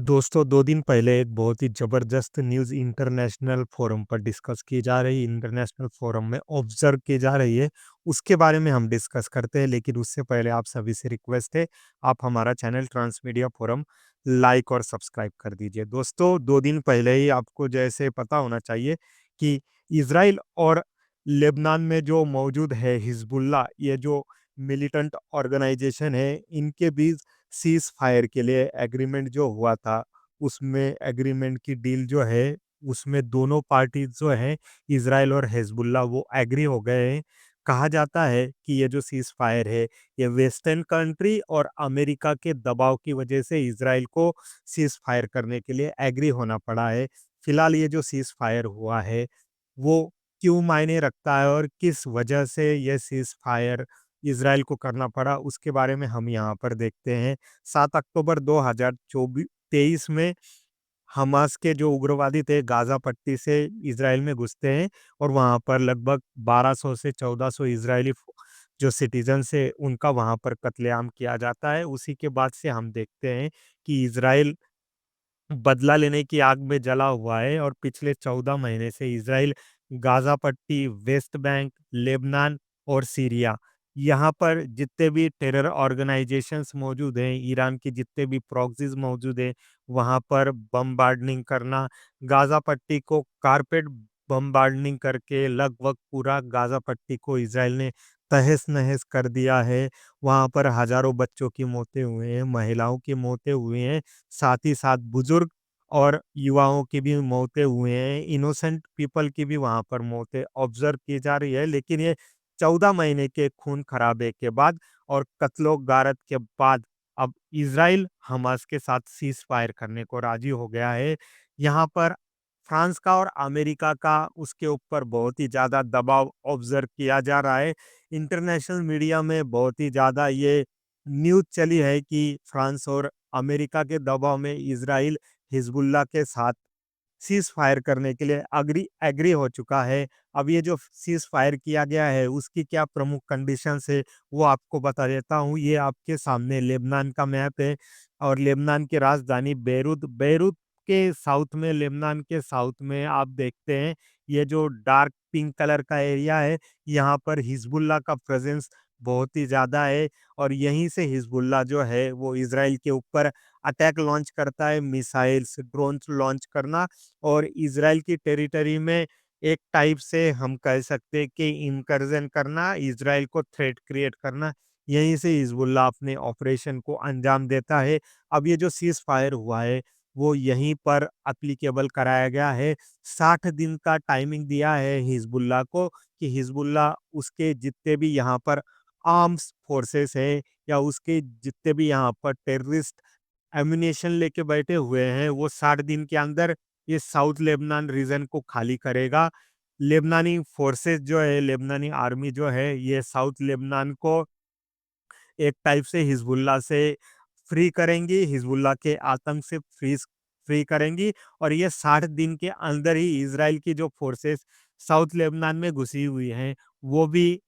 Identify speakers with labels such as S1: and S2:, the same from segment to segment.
S1: दोस्तों 2 दिन पहले एक बहुत ही ज़बरदस्त न्यूज़ इंटरनेशनल फ़ोरम पर डिस्कस की जा रही इंटरनेशनल फ़ोरम में ऑब्ज़र्व की जा रही है, उसके बारे में हम डिस्कस करते हैं। लेकिन उससे पहले आप सभी से रिक्वेस्ट है, आप हमारा चैनल ट्रांसमीडिया फ़ोरम लाइक और सब्सक्राइब कर दीजिए। दोस्तों 2 दिन पहले ही आपको जैसे पता होना चाहिए कि इज़राइल और लेबनान में जो मौजूद है हिज़बुल्लाह, ये जो मिलिटेंट ऑर्गेनाइज़ेशन है, इनके बीच सीज़ फायर के लिए एग्रीमेंट जो हुआ था, उसमें एग्रीमेंट की डील जो है, उसमें दोनों पार्टी जो हैं, इज़राइल और हिज़बुल्लाह वो एग्री हो गए हैं। कहा जाता है कि ये जो सीज़ फायर है, ये वेस्टर्न कंट्री और अमेरिका के दबाव की वजह से इज़राइल को सीज़ फायर करने के लिए एग्री होना पड़ा है। फिलहाल ये जो सीज़ फायर हुआ है, वो क्यों मायने रखता है और किस वजह से ये सीज़ फायर इज़राइल को करना पड़ा, उसके बारे में हम यहाँ पर देखते हैं। 7 अक्टूबर 2023 में हमास के जो उग्रवादी थे गाज़ा पट्टी से इज़राइल में घुसते हैं और वहाँ पर लगभग 1200 से 1400 इज़राइली जो सिटीज़न्स हैं उनका वहाँ पर कत्लेआम किया जाता है। उसी के बाद से हम देखते हैं कि इज़राइल बदला लेने की आग में जला हुआ है और पिछले 14 महीने से इज़राइल गाज़ा पट्टी, वेस्ट बैंक, लेबनान और सीरिया, यहाँ पर जितने भी टेरर ऑर्गेनाइज़ेशंस मौजूद हैं, ईरान के जितने भी प्रॉक्सीज़ मौजूद हैं, वहाँ पर बमबार्डनिंग करना, गाज़ा पट्टी को कारपेट बमबार्डनिंग करके लगभग पूरा गाज़ा पट्टी को इज़राइल ने तहस-नहस कर दिया है। वहाँ पर हज़ारों बच्चों की मौतें हुई हैं, महिलाओं की मौतें हुई हैं। साथ ही साथ बुजुर्ग और युवाओं की भी मौतें हुए हैं, इनोसेंट पीपल की भी वहाँ पर मौतें ऑब्ज़र्व की जा रही है। लेकिन ये 14 महीने के खून-खराबे के बाद और कत्लो-गारत के बाद अब इज़राइल हमास के साथ सीज़ फायर करने को राज़ी हो गया है। यहाँ पर फ्रांस का और अमेरिका का उसके ऊपर बहुत ही ज़्यादा दबाव ऑब्ज़र्व किया जा रहा है। इंटरनेशनल मीडिया में बहुत ही ज़्यादा ये न्यूज़ चली है कि फ्रांस और अमेरिका के दबाव में इज़राइल हिज़बुल्लाह के साथ सीज़ फायर करने के लिए एग्री हो चुका है। अब ये जो सीज़ फायर किया गया है, उसकी क्या प्रमुख कंडीशंस है, वो आपको बता देता हूँ। ये आपके सामने लेबनान का मैप है और लेबनान की राजधानी बेरूत बेरूत के साउथ में, लेबनान के साउथ में आप देखते हैं, ये जो डार्क पिंक कलर का एरिया है, यहाँ पर हिज़बुल्लाह का प्रेज़ेंस बहुत ही ज़्यादा है और यहीं से हिज़बुल्लाह जो है, वो इज़राइल के ऊपर अटैक लॉन्च करता है, मिसाइल्स, ड्रोन्स लॉन्च करना और इज़राइल की टेरिटरी में एक टाइप से हम कह सकते हैं कि इनकर्जन करना, इज़राइल को थ्रेट क्रिएट करना, यहीं से हिज़बुल्लाह अपने ऑपरेशन को अंजाम देता है। अब ये जो सीज़ फायर हुआ है, वो यहीं पर एप्लीकेबल कराया गया है। 60 दिन का टाइमिंग दिया है हिज़बुल्लाह को कि हिज़बुल्लाह उसके जितने भी यहाँ पर आर्म्स फोर्सेस हैं या उसके जितने भी यहाँ पर टेररिस्ट एम्यूनेशन लेके बैठे हुए हैं, वो 60 दिन के अंदर ये साउथ लेबनान रीजन को खाली करेगा। लेबनानी फोर्सेस जो है, लेबनानी आर्मी जो है, ये साउथ लेबनान को एक टाइप से हिज़बुल्लाह से फ्री करेंगी, हिज़बुल्लाह के आतंक से फ्री करेंगी और ये 60 दिन के अंदर ही इज़राइल की जो फोर्सेस साउथ लेबनान में घुसी हुई हैं, वो भी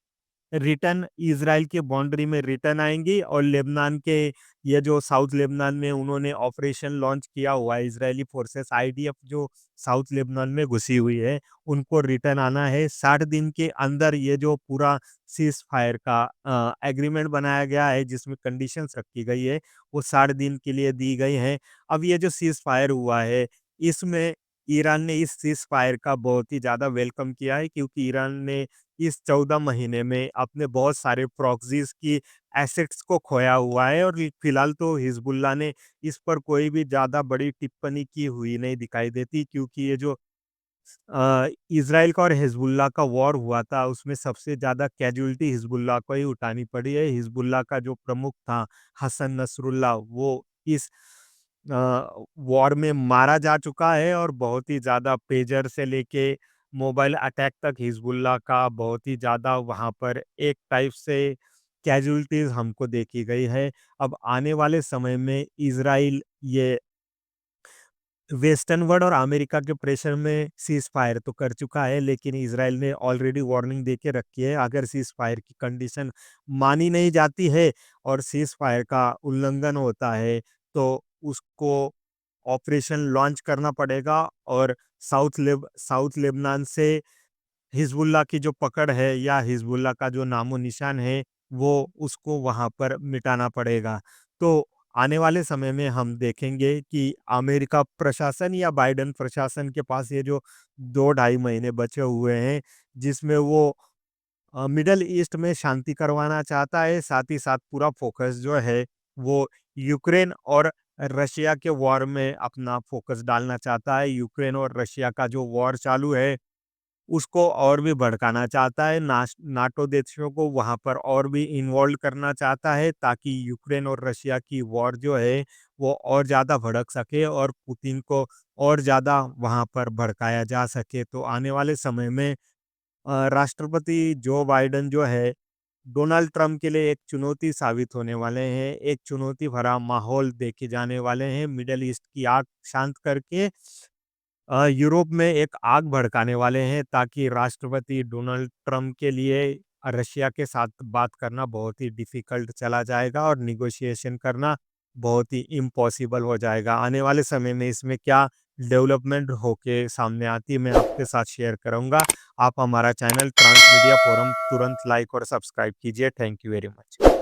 S1: रिटर्न इज़राइल की बाउंड्री में रिटर्न आएँगी और लेबनान के ये जो साउथ लेबनान में उन्होंने ऑपरेशन लॉन्च किया हुआ है इज़राइली फ़ोर्सेस आईडीएफ जो साउथ लेबनान में घुसी हुई है, उनको रिटर्न आना है। 60 दिन के अंदर ये जो पूरा सीज़ फायर का एग्रीमेंट बनाया गया है जिसमें कंडीशंस रखी गई है, वो 60 दिन के लिए दी गई हैं। अब ये जो सीज़ फायर हुआ है, इसमें ईरान ने इस सीज़ फायर का बहुत ही ज़्यादा वेलकम किया है क्योंकि ईरान ने इस 14 महीने में अपने बहुत सारे प्रॉक्सीज़ की एसेट्स को खोया हुआ है और फिलहाल तो हिज़बुल्लाह ने इस पर कोई भी ज़्यादा बड़ी टिप्पणी की हुई नहीं दिखाई देती क्योंकि ये जो इज़राइल का और हिज़बुल्लाह का वॉर हुआ था, उसमें सबसे ज़्यादा कैजुअल्टी हिज़बुल्लाह को ही उठानी पड़ी है। हिज़बुल्लाह का जो प्रमुख था हसन नसरुल्लाह, वो इस वॉर में मारा जा चुका है और बहुत ही ज़्यादा पेजर से लेके मोबाइल अटैक तक हिज़बुल्लाह का बहुत ही ज़्यादा वहाँ पर एक टाइप से कैजुअल्टीज़ हमको देखी गई है। अब आने वाले समय में इज़राइल ये वेस्टर्न वर्ल्ड और अमेरिका के प्रेशर में सीज़ फायर तो कर चुका है, लेकिन इज़राइल ने ऑलरेडी वार्निंग दे के रखी है, अगर सीज़ फायर की कंडीशन मानी नहीं जाती है और सीज़ फायर का उल्लंघन होता है, तो उसको ऑपरेशन लॉन्च करना पड़ेगा और साउथ लेबनान से हिज़्बुल्लाह की जो पकड़ है या हिज़्बुल्लाह का जो नामो-निशान है, वो उसको वहाँ पर मिटाना पड़ेगा। तो आने वाले समय में हम देखेंगे कि अमेरिका प्रशासन या बाइडेन प्रशासन के पास ये जो 2 ढाई महीने बचे हुए हैं, जिसमें वो मिडल ईस्ट में शांति करवाना चाहता है, साथ ही साथ पूरा फ़ोकस जो है, वो यूक्रेन और रशिया के वॉर में अपना फ़ोकस डालना चाहता है। यूक्रेन और रशिया का जो वॉर चालू है, उसको और भी भड़काना चाहता है, नाटो देशों को वहाँ पर और भी इन्वॉल्व करना चाहता है ताकि यूक्रेन और रशिया की वॉर जो है, वो और ज़्यादा भड़क सके और पुतिन को और ज़्यादा वहाँ पर भड़काया जा सके। तो आने वाले समय में राष्ट्रपति जो बाइडेन जो है, डोनाल्ड ट्रंप के लिए एक चुनौती साबित होने वाले हैं, एक चुनौती भरा माहौल देखे जाने वाले हैं, मिडल ईस्ट की आग शांत करके यूरोप में एक आग भड़काने वाले हैं ताकि राष्ट्रपति डोनाल्ड ट्रंप के लिए रशिया के साथ बात करना बहुत ही डिफिकल्ट चला जाएगा और निगोशिएशन करना बहुत ही इम्पॉसिबल हो जाएगा। आने वाले समय में इसमें क्या डेवलपमेंट होके सामने आती है मैं आपके साथ शेयर करूँगा। आप हमारा चैनल ट्रांस मीडिया फोरम तुरंत लाइक और सब्सक्राइब कीजिए। Thank you very much.